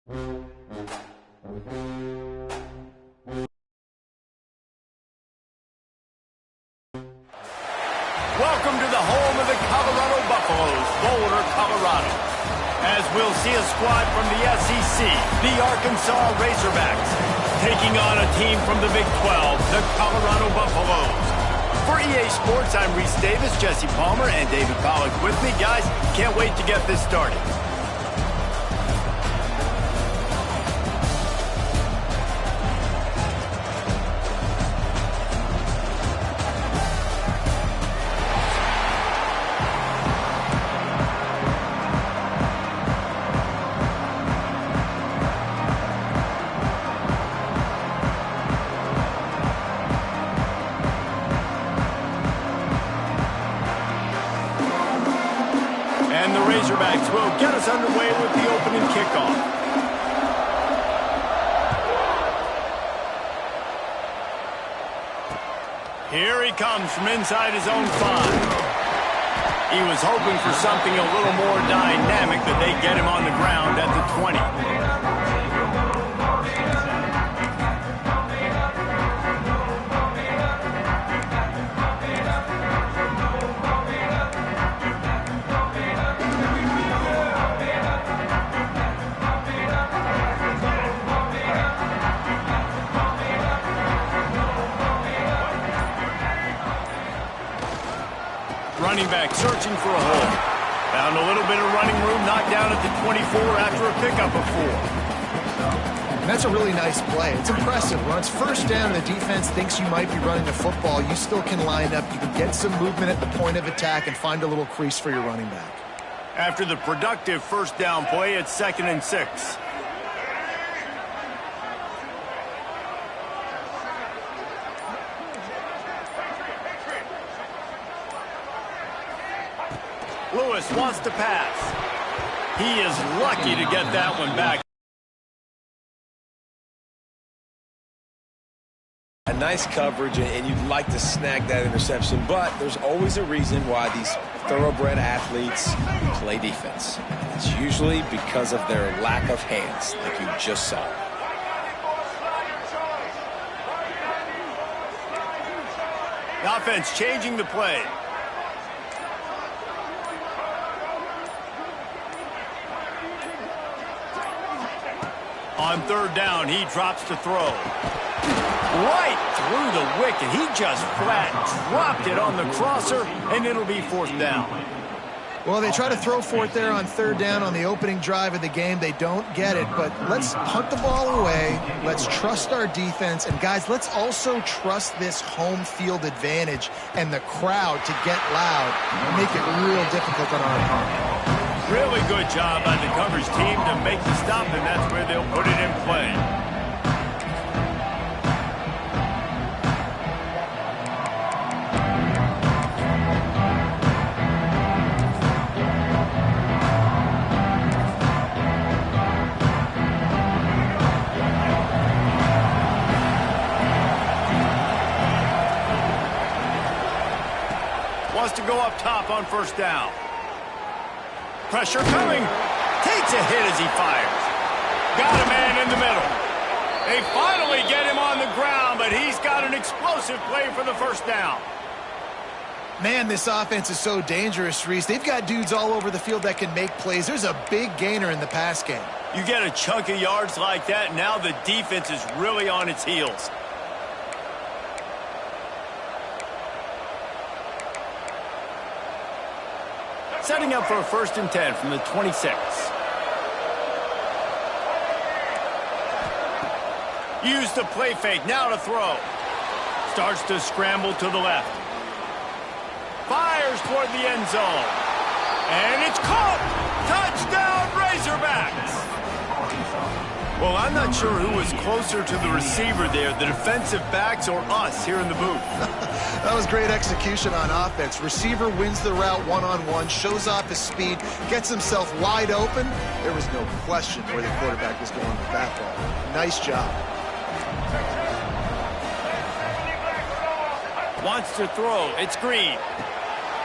Welcome to the home of the Colorado Buffaloes, Boulder, Colorado. As we'll see a squad from the SEC, the Arkansas Razorbacks, taking on a team from the Big 12, the Colorado Buffaloes. For EA Sports, I'm Reese Davis, Jesse Palmer, and David Pollack with me. Guys, can't wait to get this started. And the Razorbacks will get us underway with the opening kickoff. Here he comes from inside his own 5. He was hoping for something a little more dynamic, that they get him on the ground at the 20. Running back searching for a hole. Found a little bit of running room, knocked down at the 24 after a pickup of 4. And that's a really nice play. It's impressive. When it's first down, the defense thinks you might be running the football. You still can line up. You can get some movement at the point of attack and find a little crease for your running back. After the productive first down play, it's 2nd and 6. Lewis wants to pass. He is lucky to get that one back. A nice coverage, and you'd like to snag that interception, but there's always a reason why these thoroughbred athletes play defense. It's usually because of their lack of hands, like you just saw. The offense changing the play. On 3rd down, he drops to throw. Right through the wicket. He just flat dropped it on the crosser, and it'll be 4th down. Well, they try to throw for it there on 3rd down on the opening drive of the game. They don't get it, but let's punt the ball away. Let's trust our defense. And, guys, let's also trust this home field advantage and the crowd to get loud and make it real difficult on our opponent. Really good job by the coverage team to make the stop, and that's where they'll put it in play. Wants to go up top on 1st down. Pressure coming. Takes a hit as he fires. Got a man in the middle. They finally get him on the ground, but he's got an explosive play for the 1st down. Man, this offense is so dangerous, Reese. They've got dudes all over the field that can make plays. There's a big gainer in the pass game. You get a chunk of yards like that, now the defense is really on its heels. Setting up for a 1st and 10 from the 26. Use the play fake, now to throw. Starts to scramble to the left. Fires toward the end zone. And it's caught! Touchdown, Razorbacks! Well, I'm not sure who was closer to the receiver there, the defensive backs or us here in the booth. That was great execution on offense. Receiver wins the route one-on-one, shows off his speed, gets himself wide open. There was no question where the quarterback was going with that ball. Nice job. Wants to throw. It's Green.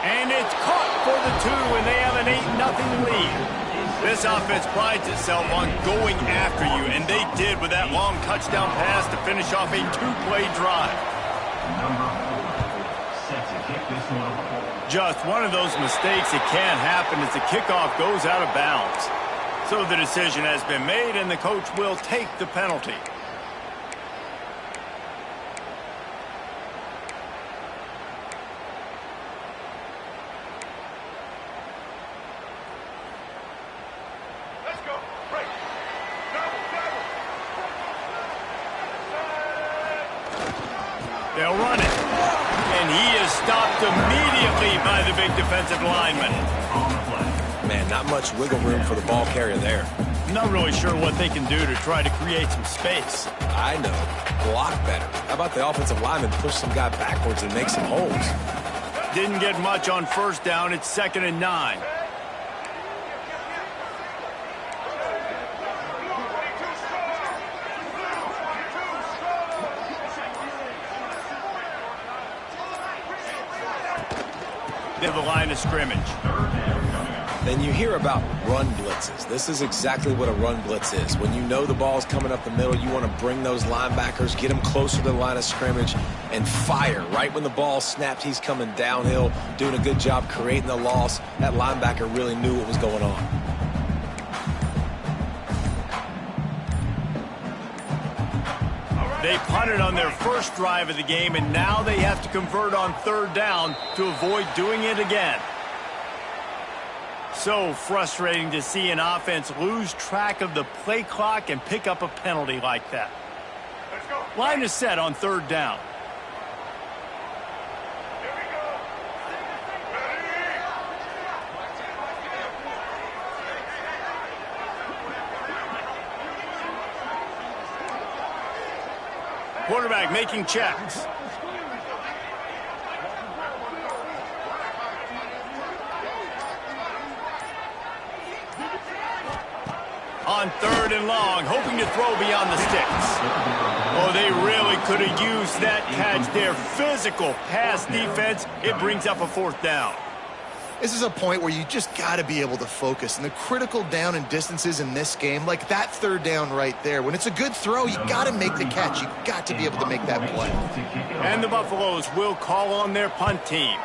And it's caught for the 2, and they have an 8-0 lead. This offense prides itself on going after you, and they did with that long touchdown pass to finish off a two-play drive. Just one of those mistakes that can happen as the kickoff goes out of bounds. So the decision has been made, and the coach will take the penalty. They'll run it. And he is stopped immediately by the big defensive lineman. Man, not much wiggle room for the ball carrier there. I'm not really sure what they can do to try to create some space. I know. Block better. How about the offensive lineman push some guy backwards and make some holes? Didn't get much on first down. It's 2nd and 9. To the line of scrimmage. Then you hear about run blitzes. This is exactly what a run blitz is. When you know the ball's coming up the middle, you want to bring those linebackers, get them closer to the line of scrimmage, and fire. Right when the ball snapped, he's coming downhill, doing a good job creating the loss. That linebacker really knew what was going on. They punted on their first drive of the game, and now they have to convert on 3rd down to avoid doing it again. So frustrating to see an offense lose track of the play clock and pick up a penalty like that. Line is set on 3rd down. Quarterback making checks. On 3rd and long, hoping to throw beyond the sticks. Oh, they really could have used that catch there. Physical pass defense. It brings up a 4th down. This is a point where you just got to be able to focus. And the critical down and distances in this game, like that 3rd down right there, when it's a good throw, you got to make the catch. You got to be able to make that play. And the Buffaloes will call on their punt team.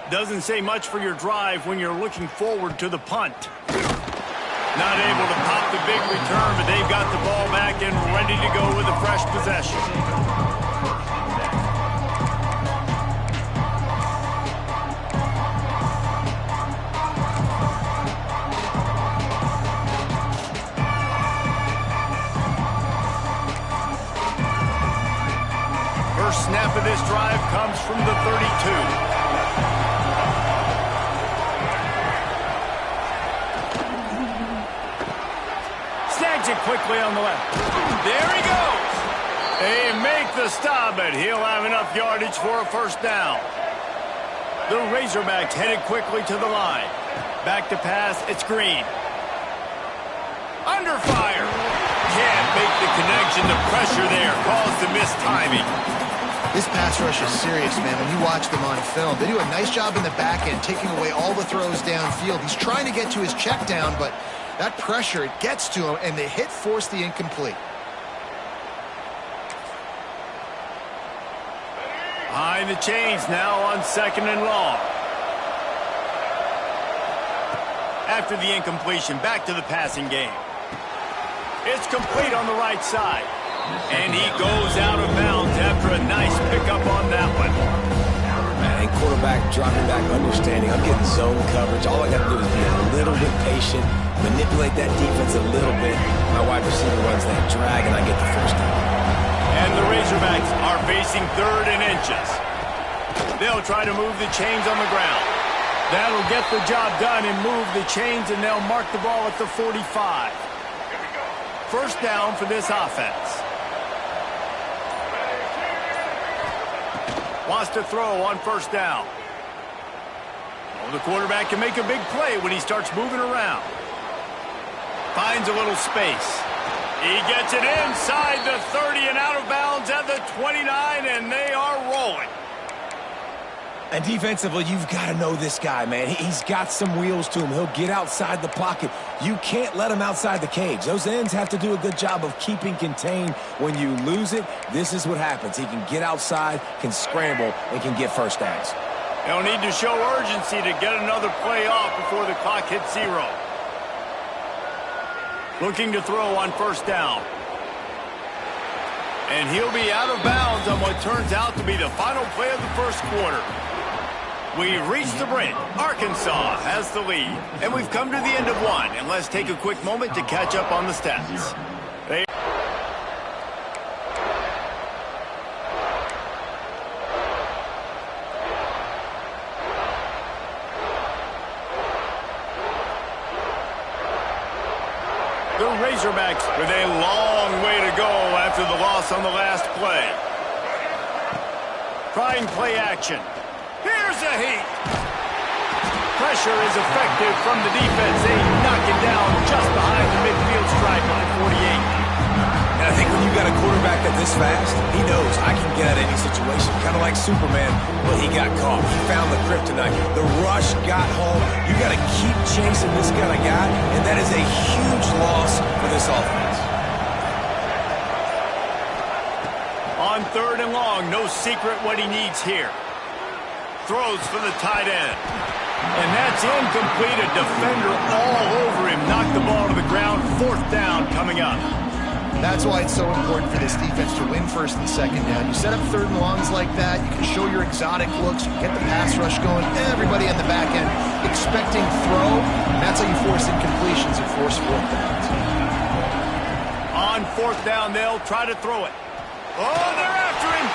Doesn't say much for your drive when you're looking forward to the punt. Not able to pop the big return, but they've got the ball back and ready to go with a fresh possession. First snap of this drive comes from the 32. Snags it quickly on the left. There he goes. They make the stop, but he'll have enough yardage for a 1st down. The Razorbacks headed quickly to the line. Back to pass, it's Green. Under fire. Can't make the connection. The pressure there caused the missed timing. This pass rush is serious, man. When you watch them on film, they do a nice job in the back end, taking away all the throws downfield. He's trying to get to his check down, but that pressure, it gets to him, and the hit forced the incomplete. Behind the chains now on 2nd and long. After the incompletion, back to the passing game. It's complete on the right side. And he goes out of bounds after a nice pickup on that one. Man, quarterback dropping back, understanding. I'm getting zone coverage. All I got to do is be a little bit patient, manipulate that defense a little bit. My wide receiver runs that drag, and I get the 1st down. And the Razorbacks are facing 3rd and inches. They'll try to move the chains on the ground. That'll get the job done and move the chains, and they'll mark the ball at the 45. 1st down for this offense. Wants to throw on 1st down. Oh, the quarterback can make a big play when he starts moving around. Finds a little space. He gets it inside the 30 and out of bounds at the 29, and they are rolling. And defensively, you've got to know this guy, man. He's got some wheels to him. He'll get outside the pocket. You can't let him outside the cage. Those ends have to do a good job of keeping contained. When you lose it, this is what happens. He can get outside, can scramble, and can get first downs. They'll need to show urgency to get another play off before the clock hits 0. Looking to throw on first down. And he'll be out of bounds on what turns out to be the final play of the first quarter. We've reached the brink. Arkansas has the lead. And we've come to the end of one. And let's take a quick moment to catch up on the stats. The Razorbacks with a long way to go after the loss on the last play. Trying play action. Here's a heat. Pressure is effective from the defense. They knock it down just behind the midfield stripe on 48. And I think when you got a quarterback that's this fast, he knows I can get out of any situation. Kind of like Superman, but he got caught. He found the kryptonite. The rush got home. You got to keep chasing this kind of guy, and that is a huge loss for this offense. On 3rd and long, no secret what he needs here. Throws for the tight end. And that's incomplete. A defender all over him. Knocked the ball to the ground. 4th down coming up. That's why it's so important for this defense to win 1st and 2nd down. You set up 3rd and longs like that, you can show your exotic looks, you get the pass rush going, everybody on the back end expecting throw, and that's how you force incompletions and force 4th downs. On 4th down, they'll try to throw it. Oh, they're after him.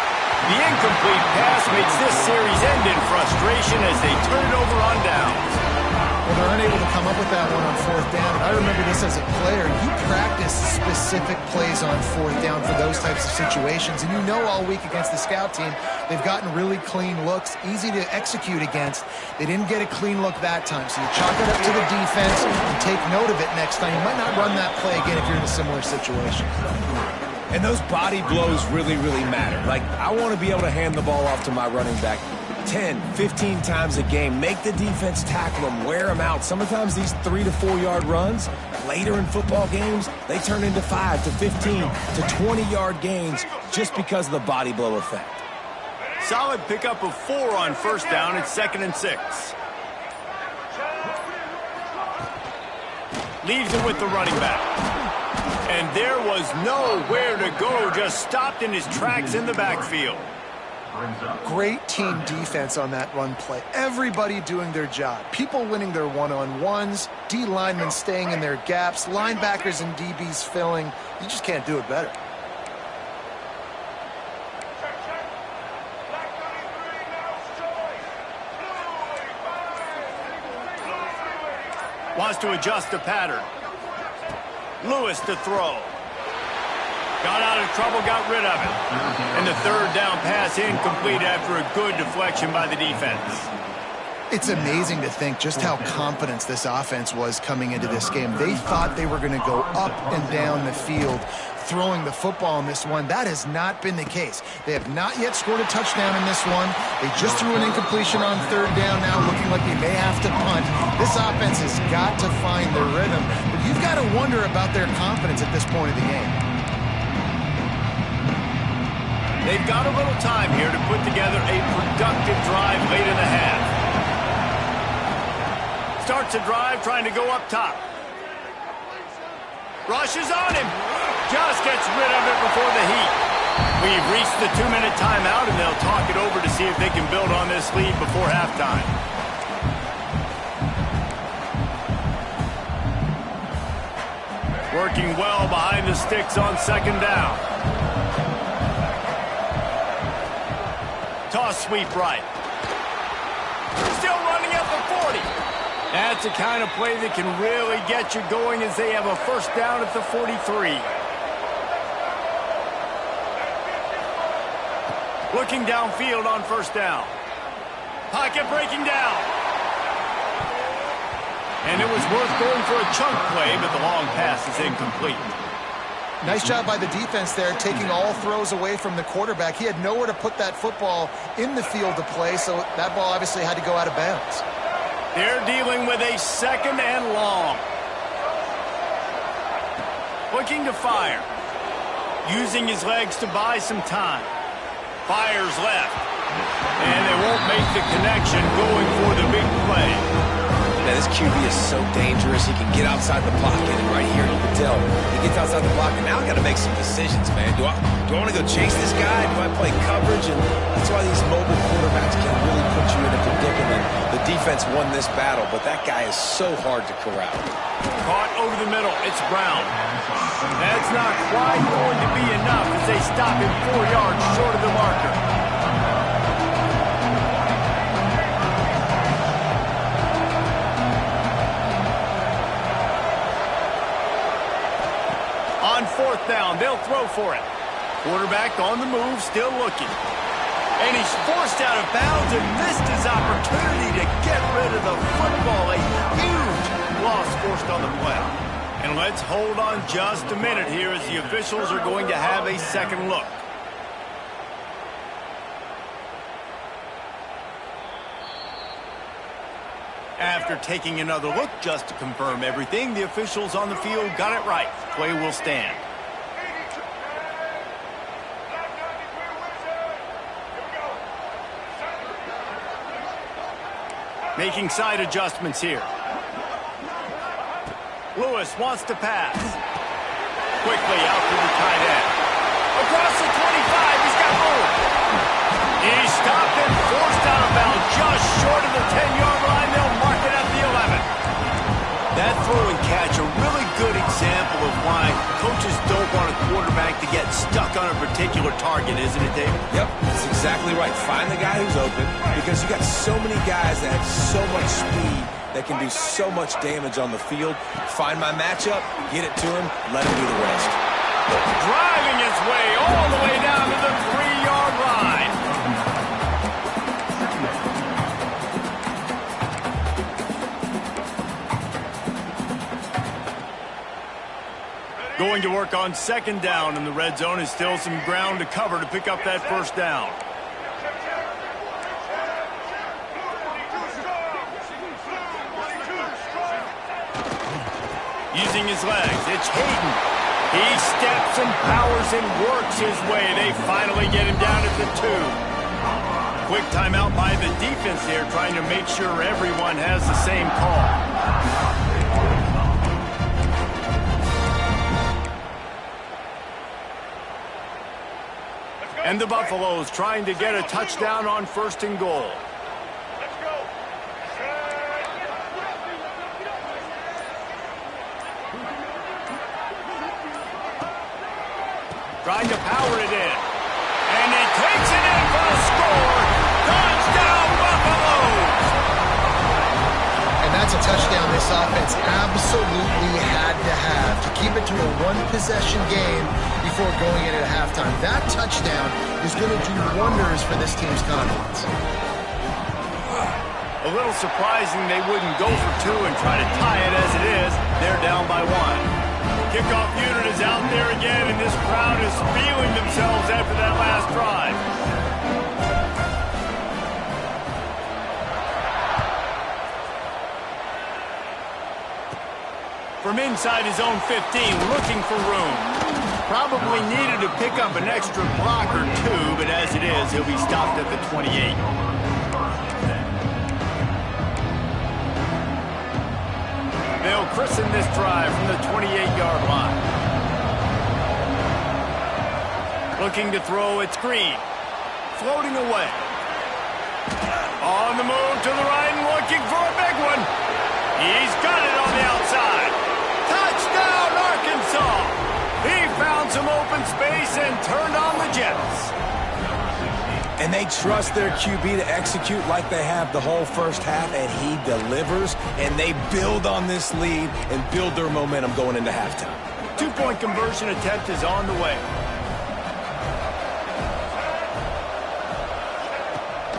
The incomplete pass makes this series end in frustration as they turn it over on downs. Well, they're unable to come up with that one on 4th down. And I remember this as a player. You practice specific plays on 4th down for those types of situations. And you know all week against the scout team, they've gotten really clean looks, easy to execute against. They didn't get a clean look that time. So you chalk it up to the defense and take note of it next time. You might not run that play again if you're in a similar situation. And those body blows really, really matter. Like, I want to be able to hand the ball off to my running back 10, 15 times a game. Make the defense tackle them, wear them out. Sometimes these 3 to 4 yard runs, later in football games, they turn into 5 to 15 to 20-yard gains just because of the body blow effect. Solid pickup of 4 on 1st down. It's 2nd and 6. Leaves it with the running back. And there was nowhere to go, just stopped in his tracks in the backfield. Great team defense on that run play. Everybody doing their job. People winning their one-on-ones, D linemen staying in their gaps, linebackers and DBs filling. You just can't do it better. Wants to adjust the pattern. Lewis to throw. Got out of trouble, got rid of it. And the 3rd down pass incomplete after a good deflection by the defense. It's amazing to think just how confident this offense was coming into this game. They thought they were going to go up and down the field throwing the football in this one. That has not been the case. They have not yet scored a touchdown in this one. They just threw an incompletion on 3rd down now, looking like they may have to punt. This offense has got to find their rhythm. But you've got to wonder about their confidence at this point of the game. They've got a little time here to put together a productive drive late in the half. Starts a drive trying to go up top. Rushes on him. Just gets rid of it before the heat. We've reached the 2-minute timeout, and they'll talk it over to see if they can build on this lead before halftime. Working well behind the sticks on 2nd down. Toss sweep right. Still running at the 40. That's the kind of play that can really get you going as they have a 1st down at the 43. Looking downfield on 1st down. Pocket breaking down. And it was worth going for a chunk play, but the long pass is incomplete. Nice job by the defense there, taking all throws away from the quarterback. He had nowhere to put that football in the field to play, so that ball obviously had to go out of bounds. They're dealing with a 2nd and long. Looking to fire. Using his legs to buy some time. Fires left. And they won't make the connection going for the big play. Now, this QB is so dangerous. He can get outside the pocket, and right here you can tell he gets outside the pocket. Now I got to make some decisions, man. Do I want to go chase this guy? Do I play coverage? And that's why these mobile quarterbacks can really put you in a predicament. The defense won this battle, but that guy is so hard to corral. Caught over the middle. It's Brown. That's not quite going to be enough as they stop him 4 yards short of the marker. On 4th down, they'll throw for it. Quarterback on the move, still looking. And he's forced out of bounds and missed his opportunity to get rid of the football. A huge loss forced on the play. And let's hold on just a minute here as the officials are going to have a second look. After taking another look just to confirm everything, the officials on the field got it right. Play will stand. Making side adjustments here. Lewis wants to pass. Quickly out to the tight end. Across the 25, he's got room. He's stopped and forced out of bounds just short of the 10-yard line. They'll mark it at the 11. That throw and catch, a really good example of why coaches don't want a quarterback to get stuck on a particular target, isn't it, David? Yep, that's exactly right. Find the guy who's open because you got so many guys that have so much speed that can do so much damage on the field. Find my matchup, get it to him, let him do the rest. Driving his way all the way down to the 3-yard line. Going to work on 2nd down, and the red zone is still some ground to cover to pick up that 1st down. Using his legs, it's Hayden. He steps and powers and works his way. They finally get him down at the 2. Quick timeout by the defense there, trying to make sure everyone has the same call. And the Buffaloes trying to get a touchdown on 1st and goal. Trying to power it in. And he takes it in for the score. Touchdown, Buffaloes! And that's a touchdown this offense absolutely had to have to keep it to a one-possession game before going in at halftime. That touchdown is going to do wonders for this team's confidence. A little surprising they wouldn't go for 2 and try to tie it as it is. They're down by 1. Kickoff unit is out there again, and this crowd is feeling themselves after that last drive. From inside his own 15, looking for room. Probably needed to pick up an extra block or 2, but as it is, he'll be stopped at the 28. They'll christen this drive from the 28-yard line. Looking to throw, it's Green. Floating away. On the move to the right and looking for a big one. He's got it on the outside. Touchdown, Arkansas! He found some open space and turned on the Jets. And they trust their QB to execute like they have the whole first half, and he delivers, and they build on this lead and build their momentum going into halftime. 2-point conversion attempt is on the way.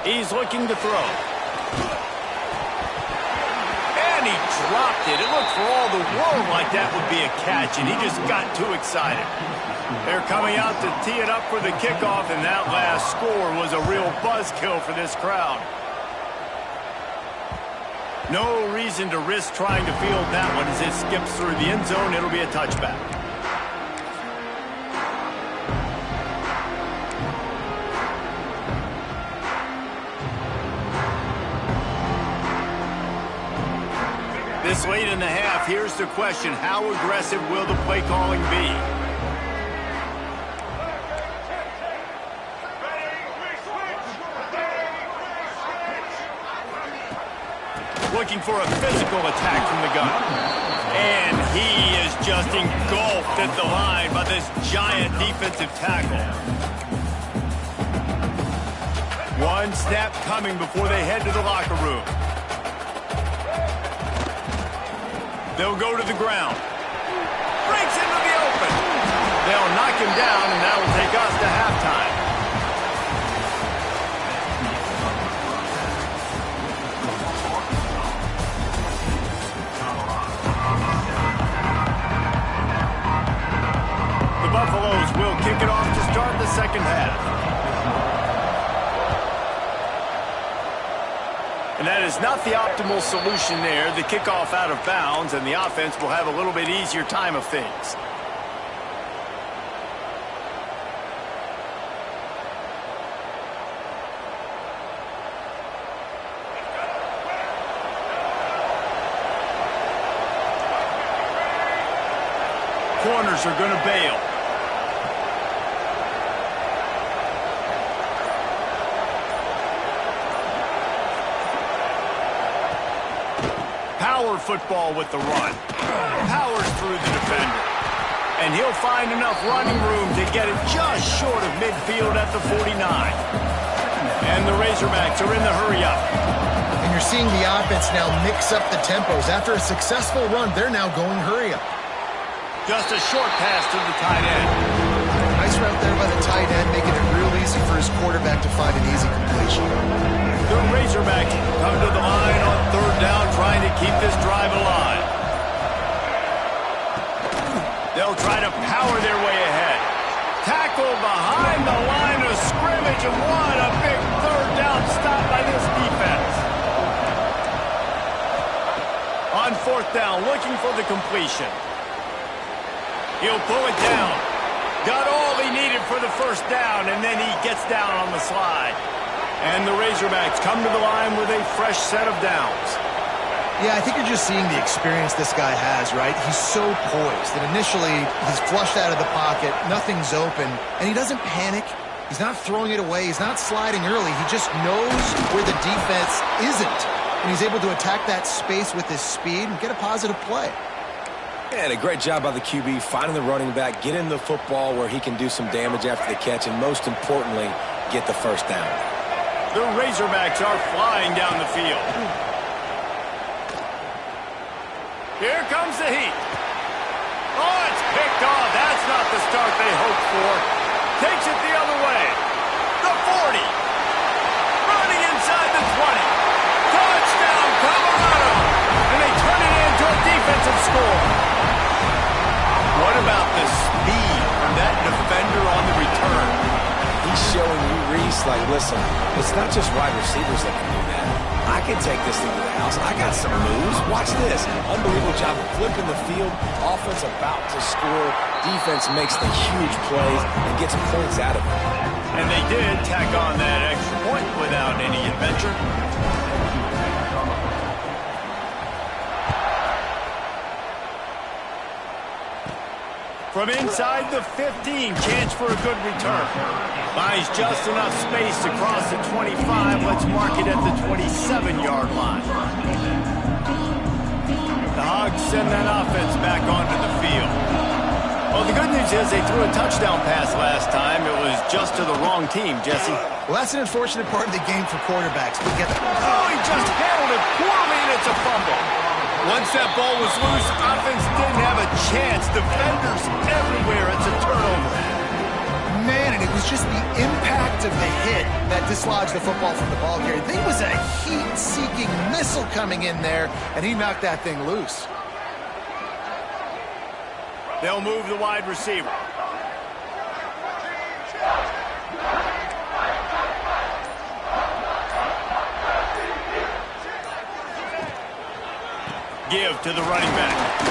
He's looking to throw. And when he dropped it, it looked for all the world like that would be a catch, and he just got too excited. They're coming out to tee it up for the kickoff, and that last score was a real buzzkill for this crowd. No reason to risk trying to field that one as it skips through the end zone. It'll be a touchback. This late in the half, here's the question. How aggressive will the play calling be? Looking for a physical attack from the gun. And he is just engulfed at the line by this giant defensive tackle. One snap coming before they head to the locker room. They'll go to the ground. Breaks into the open. They'll knock him down, and that will take us to halftime. The Buffaloes will kick it off to start the second half. And that is not the optimal solution there. The kickoff out of bounds, and the offense will have a little bit easier time of things. Corners are going to bail. Power football with the run. Powers through the defender. And he'll find enough running room to get it just short of midfield at the 49. And the Razorbacks are in the hurry-up. And you're seeing the offense now mix up the tempos. After a successful run, they're now going hurry-up. Just a short pass to the tight end. Nice route there by the tight end, making it real easy for his quarterback to find an easy completion. The Razorbacks come to the line on third down, trying to keep this drive alive. They'll try to power their way ahead. Tackle behind the line of scrimmage, and what a big third down stop by this defense. On fourth down, looking for the completion. He'll pull it down. Got all he needed for the first down, and then he gets down on the slide. And the Razorbacks come to the line with a fresh set of downs. Yeah, I think you're just seeing the experience this guy has, right? He's so poised that initially he's flushed out of the pocket, nothing's open, and he doesn't panic. He's not throwing it away. He's not sliding early. He just knows where the defense isn't, and he's able to attack that space with his speed and get a positive play. And a great job by the QB, finding the running back, getting the football where he can do some damage after the catch, and most importantly, get the first down. The Razorbacks are flying down the field. Here comes the heat. Oh, it's picked off. That's not the start they hoped for. Takes it the other way. The 40. Running inside the 20. Touchdown, Colorado. And they turn it into a defensive score. What about the speed from that defender on the return? He's showing you, Reese, like, listen, it's not just wide receivers that can do that. I can take this thing to the house. I got some moves. Watch this. Unbelievable job of flipping the field. Offense about to score. Defense makes the huge plays and gets points out of it. And they did tack on that extra point without any adventure. From inside the 15, chance for a good return. Buys just enough space to cross the 25. Let's mark it at the 27-yard line. The Hogs send that offense back onto the field. Well, the good news is they threw a touchdown pass last time. It was just to the wrong team, Jesse. Well, that's an unfortunate part of the game for quarterbacks. But get Oh, he just handled it poorly, and it's a fumble. Once that ball was loose, offense didn't have a chance. Defenders everywhere. It's a turnover. Man, and it was was just the impact of the hit that dislodged the football from the ball carrier. There was a heat-seeking missile coming in there, and he knocked that thing loose. They'll move the wide receiver. Give to the running back.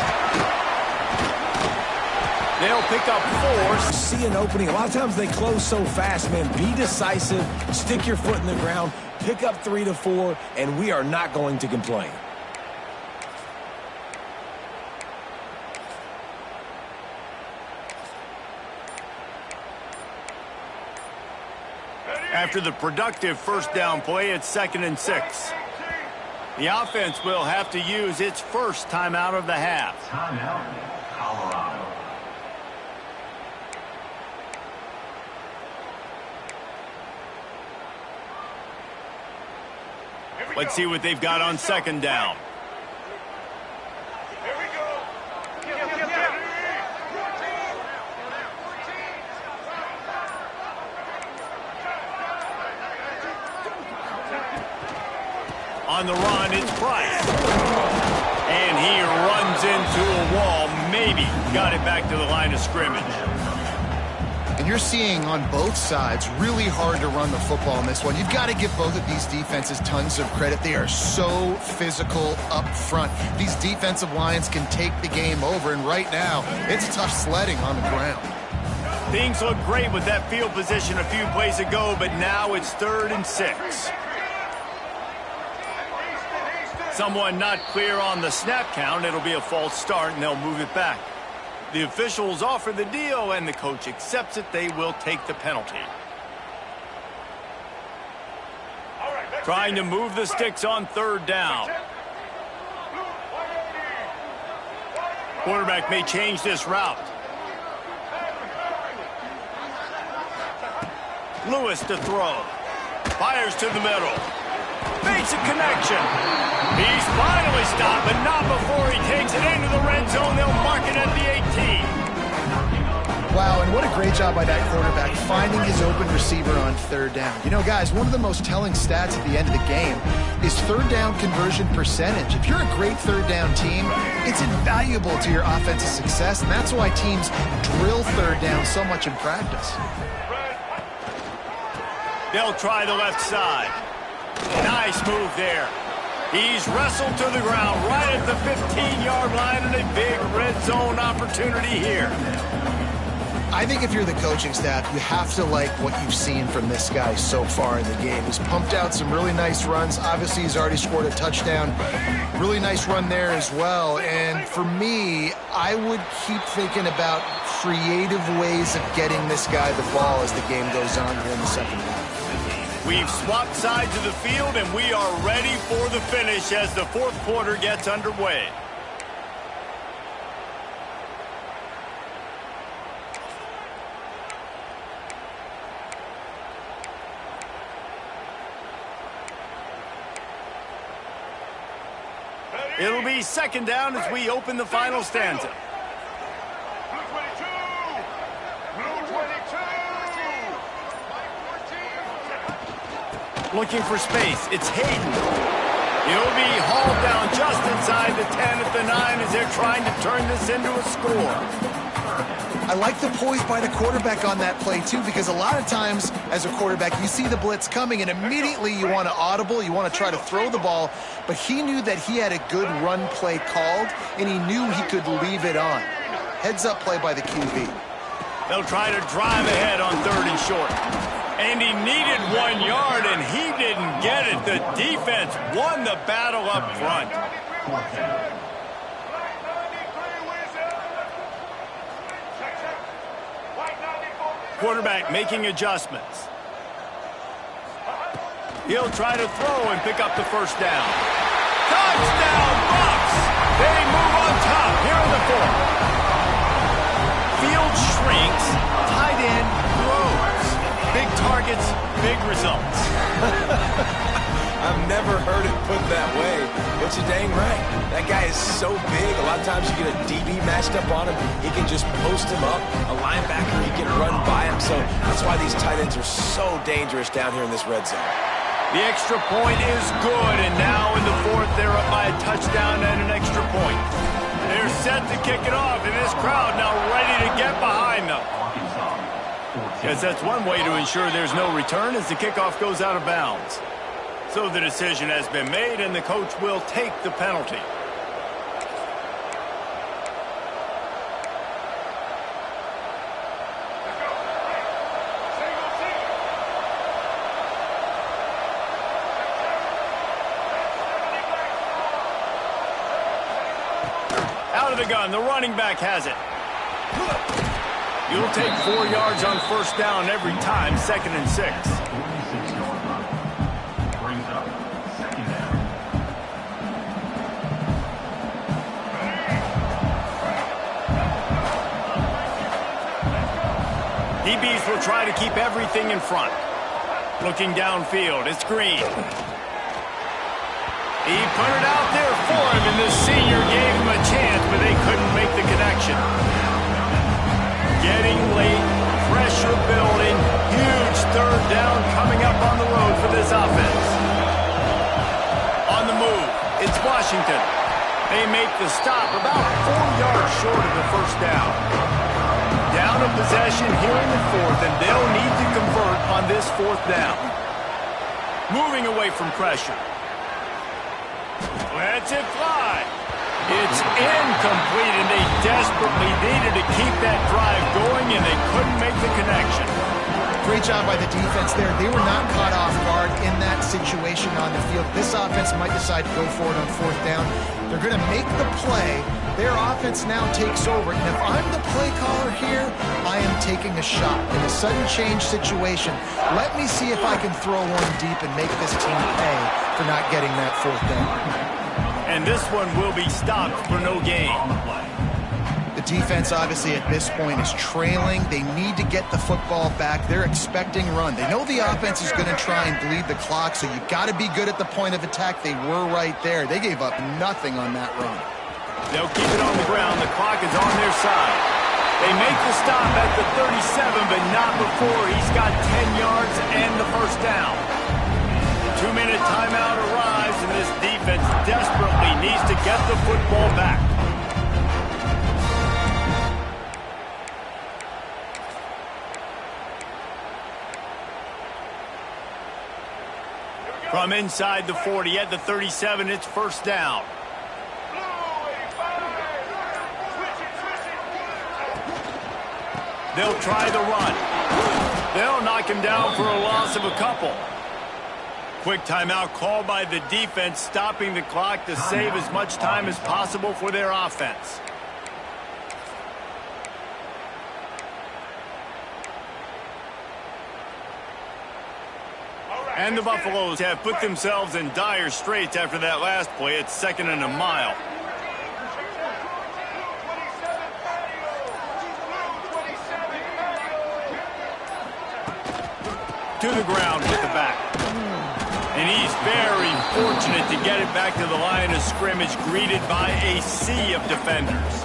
They'll pick up 4. See an opening. A lot of times they close so fast, man. Be decisive. Stick your foot in the ground. Pick up 3 to 4, and we are not going to complain. After the productive first down play, it's 2nd and 6. The offense will have to use its first timeout of the half. Timeout, Colorado. Let's see what they've got on 2nd down. Here we go. On the run, it's Price. And he runs into a wall. Maybe got it back to the line of scrimmage. And you're seeing on both sides really hard to run the football in this one. You've got to give both of these defenses tons of credit. They are so physical up front. These defensive lines can take the game over, and right now, it's tough sledding on the ground. Things look great with that field position a few plays ago, but now it's 3rd and 6. Someone not clear on the snap count. It'll be a false start, and they'll move it back. The officials offer the deal, and the coach accepts it. They will take the penalty. Trying to move the sticks on 3rd down. Quarterback may change this route. Lewis to throw. Fires to the middle. Makes a connection. He's finally stopped, but not before he takes it into the red zone. They'll mark it at the 18. Wow, and what a great job by that quarterback finding his open receiver on 3rd down. You know, guys, one of the most telling stats at the end of the game is 3rd down conversion percentage. If you're a great 3rd down team, it's invaluable to your offensive success, and that's why teams drill 3rd down so much in practice. They'll try the left side. Nice move there. He's wrestled to the ground right at the 15-yard line, and a big red zone opportunity here. I think if you're the coaching staff, you have to like what you've seen from this guy so far in the game. He's pumped out some really nice runs. Obviously, he's already scored a touchdown. Really nice run there as well. And for me, I would keep thinking about creative ways of getting this guy the ball as the game goes on here in the second half. We've swapped sides of the field, and we are ready for the finish as the 4th quarter gets underway. It'll be 2nd down as we open the final stanza. Looking for space. It's Hayden. He'll be hauled down just inside the 10 at the 9 as they're trying to turn this into a score. I like the poise by the quarterback on that play, too, because a lot of times as a quarterback, you see the blitz coming, and immediately you want to audible, you want to try to throw the ball, but he knew that he had a good run play called, and he knew he could leave it on. Heads-up play by the QB. They'll try to drive ahead on 3rd and short. And he needed 1 yard, and he didn't get it. The defense won the battle up front. Quarterback making adjustments. He'll try to throw and pick up the first down. Touchdown, Bucks! They move on top here in the 4th. Field shrinks, tight end grows. Big targets, big results. I've never heard it put that way. It That's a dang right. That guy is so big. A lot of times you get a DB matched up on him. He can just post him up. A linebacker, he can run by him. So that's why these tight ends are so dangerous down here in this red zone. The extra point is good, and now in the fourth, they're up by a touchdown and an extra point. They're set to kick it off, and this crowd now ready to get behind them. Yes, that's one way to ensure there's no return as the kickoff goes out of bounds. So the decision has been made, and the coach will take the penalty. Out of the gun, the running back has it. You'll take 4 yards on first down every time, 2nd and 6. Brings up 2nd down. DBs will try to keep everything in front. Looking downfield, it's Green. He put it out there for him, and the senior gave him a chance, but they couldn't make the connection. Getting late, pressure building, huge third down coming up on the road for this offense. On the move, it's Washington. They make the stop about 4 yards short of the first down. Down a possession here in the fourth, and they'll need to convert on this 4th down. Moving away from pressure. Lets it fly. It's incomplete, and they desperately needed to keep that drive going, and they couldn't make the connection. Great job by the defense there. They were not caught off guard in that situation on the field. This offense might decide to go for it on 4th down. They're going to make the play. Their offense now takes over. And if I'm the play caller here, I am taking a shot. In a sudden change situation, let me see if I can throw one deep and make this team pay for not getting that 4th down. And this one will be stopped for no gain. The defense, obviously, at this point is trailing. They need to get the football back. They're expecting run. They know the offense is going to try and bleed the clock, so you got to be good at the point of attack. They were right there. They gave up nothing on that run. They'll keep it on the ground. The clock is on their side. They make the stop at the 37, but not before. He's got 10 yards and the first down. 2-minute timeout arrives, and this defense desperately needs to get the football back. From inside the 40 at the 37, it's first down. They'll try the run. They'll knock him down for a loss of a couple. Quick timeout called by the defense, stopping the clock to save as much time as possible for their offense. And the Buffaloes have put themselves in dire straits after that last play. It's 2nd and a mile. To the ground with the back. And he's very fortunate to get it back to the line of scrimmage, greeted by a sea of defenders.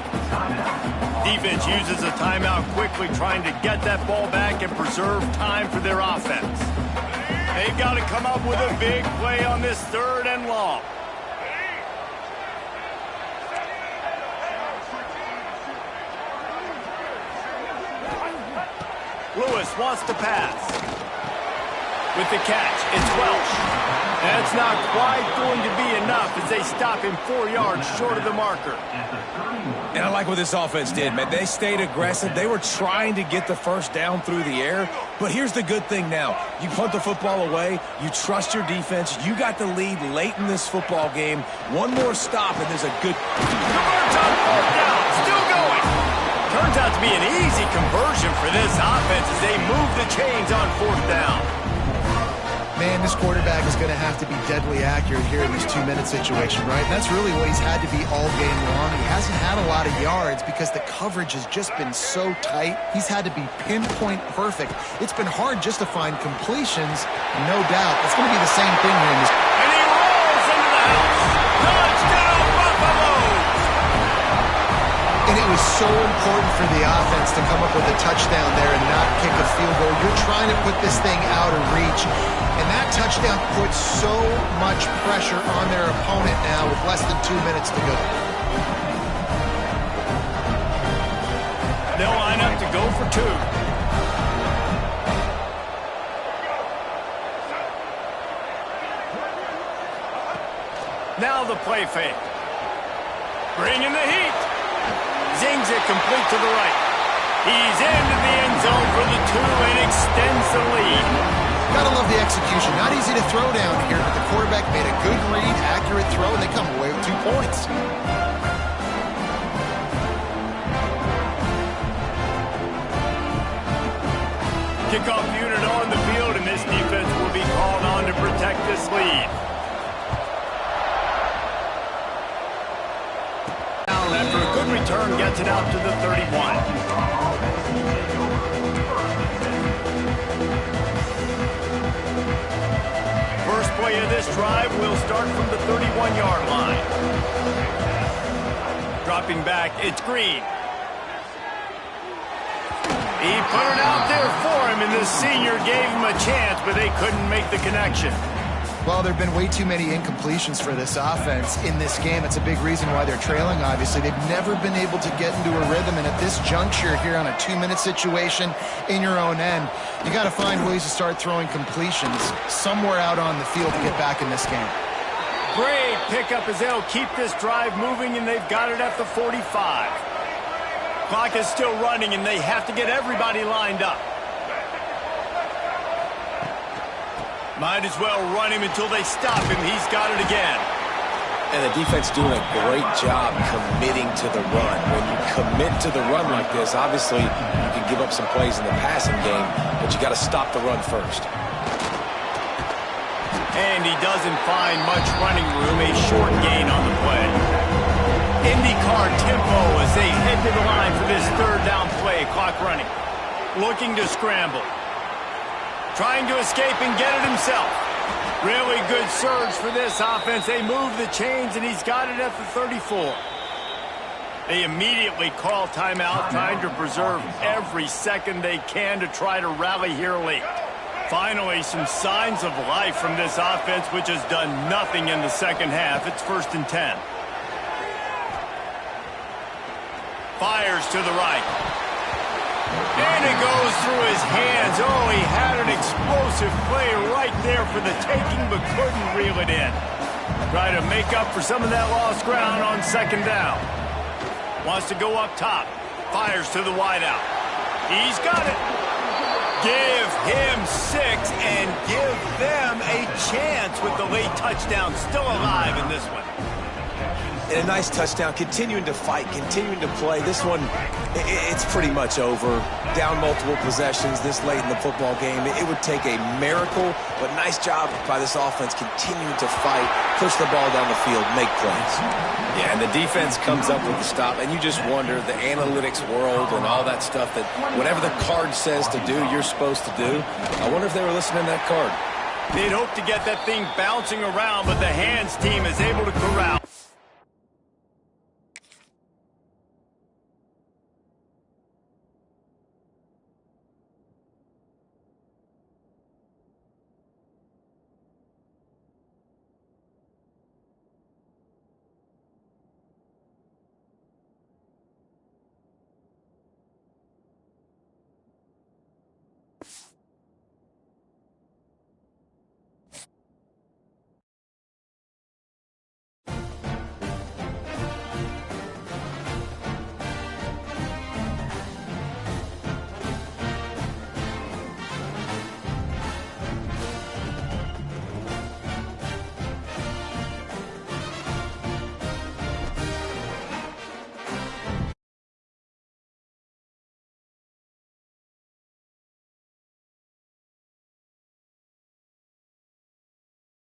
Defense uses a timeout quickly, trying to get that ball back and preserve time for their offense. They've got to come up with a big play on this 3rd and long. Lewis wants to pass. With the catch, it's Welsh. That's not quite going to be enough as they stop him 4 yards short of the marker. And I like what this offense did, man. They stayed aggressive. They were trying to get the first down through the air. But here's the good thing now. You punt the football away. You trust your defense. You got the lead late in this football game. One more stop, and there's a good... Converts on 4th down. Still going. Turns out to be an easy conversion for this offense as they move the chains on 4th down. Man, this quarterback is going to have to be deadly accurate here in this 2-minute situation, right? And that's really what he's had to be all game long. He hasn't had a lot of yards because the coverage has just been so tight. He's had to be pinpoint perfect. It's been hard just to find completions, no doubt. It's going to be the same thing here in this. And he rolls into the house. so important for the offense to come up with a touchdown there and not kick a field goal. You're trying to put this thing out of reach, and that touchdown puts so much pressure on their opponent now with less than 2 minutes to go. They'll line up to go for 2. Now the play fake. Bringing the heat. Zings it complete to the right. He's into the end zone for the 2 and extends the lead. Gotta love the execution. Not easy to throw down here, but the quarterback made a good read, accurate throw, and they come away with 2 points. Kickoff unit on the field, and this defense will be called on to protect this lead. After a good return, gets it out to the 31. First play of this drive will start from the 31-yard line. Dropping back, it's Green. He put it out there for him, and the senior gave him a chance, but they couldn't make the connection. Well, there have been way too many incompletions for this offense in this game. It's a big reason why they're trailing, obviously. They've never been able to get into a rhythm, and at this juncture here on a 2-minute situation in your own end, you got to find ways to start throwing completions somewhere out on the field to get back in this game. Great pickup as they'll keep this drive moving, and they've got it at the 45. Clock is still running, and they have to get everybody lined up. Might as well run him until they stop him. He's got it again. And the defense doing a great job committing to the run. When you commit to the run like this, obviously you can give up some plays in the passing game, but you got to stop the run first. And he doesn't find much running room. A short gain on the play. IndyCar tempo as they head to the line for this 3rd down play. Clock running. Looking to scramble. Trying to escape and get it himself. Really good surge for this offense. They move the chains, and he's got it at the 34. They immediately call timeout, trying to preserve every second they can to try to rally here late. Finally, some signs of life from this offense, which has done nothing in the second half. It's 1st and 10. Fires to the right. And it goes through his hands. Oh, he had an explosive play right there for the taking, but couldn't reel it in. Try to make up for some of that lost ground on 2nd down. Wants to go up top. Fires to the wideout. He's got it. Give him 6 and give them a chance with the late touchdown still alive in this one. And a nice touchdown, continuing to fight, continuing to play. This one, it's pretty much over. Down multiple possessions this late in the football game. It would take a miracle, but nice job by this offense continuing to fight, push the ball down the field, make plays. Yeah, and the defense comes up with the stop, and you just wonder, the analytics world and all that stuff, that whatever the card says to do, you're supposed to do. I wonder if they were listening to that card. They'd hope to get that thing bouncing around, but the hands team is able to corral